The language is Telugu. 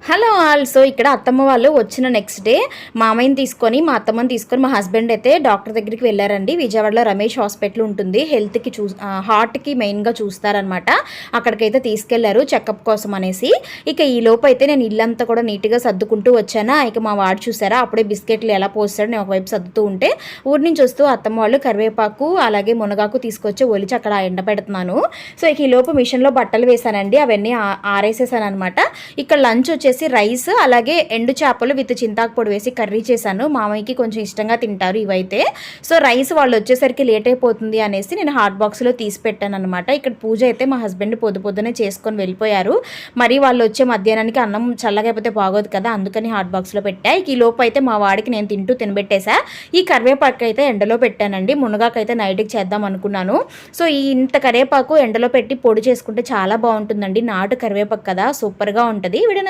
హలో ఆల్సో ఇక్కడ అత్తమ్మ వాళ్ళు వచ్చిన నెక్స్ట్ డే మామయ్యని తీసుకొని మా అత్తమ్మని తీసుకొని మా హస్బెండ్ అయితే డాక్టర్ దగ్గరికి వెళ్ళారండి. విజయవాడలో రమేష్ హాస్పిటల్ ఉంటుంది. హెల్త్కి హార్ట్కి మెయిన్గా చూస్తారనమాట. అక్కడికైతే తీసుకెళ్లారు చెకప్ కోసం అనేసి. ఇక ఈ లోపు అయితే నేను ఇల్లంతా కూడా నీట్గా సర్దుకుంటూ వచ్చానా. ఇక మా వాడు చూసారా అప్పుడే బిస్కెట్లు ఎలా పోస్తాడు, నేను ఒకవైపు సర్దుతూ ఉంటే ఊరి నుంచి వస్తూ అత్తమ్మ వాళ్ళు కరివేపాకు అలాగే మునగాకు తీసుకొచ్చి ఒలిచి అక్కడ ఎండ పెడుతున్నాను. సో ఇక ఈ లోపు మిషన్లో బట్టలు వేసానండి, అవన్నీ ఆరేసేసాను అనమాట. ఇక్కడ లంచ్ వచ్చేసి రైస్ అలాగే ఎండు చేపలు విత్ చింతాకు పొడి వేసి కర్రీ చేశాను. మామయ్యకి కొంచెం ఇష్టంగా తింటారు ఇవైతే. సో రైస్ వాళ్ళు వచ్చేసరికి లేట్ అయిపోతుంది అనేసి నేను హాట్ బాక్స్లో తీసి పెట్టాను అనమాట. ఇక్కడ పూజ అయితే మా హస్బెండ్ పొద్దునే చేసుకొని వెళ్ళిపోయారు. మరి వాళ్ళు వచ్చే మధ్యాహ్నానికి అన్నం చల్లగా అయిపోతే బాగోదు కదా, అందుకని హాట్ బాక్స్లో పెట్టా. ఈ లోపు అయితే మా వాడికి నేను తినబెట్టేసా. ఈ కరివేపాకు అయితే ఎండలో పెట్టానండి, మునగాకైతే నైట్కి చేద్దాం అనుకున్నాను. సో ఈ ఇంత కరివేపాకు ఎండలో పెట్టి పొడి చేసుకుంటే చాలా బాగుంటుందండి. నాటు కరివేపాకు కదా, సూపర్గా ఉంటుంది. వీడియో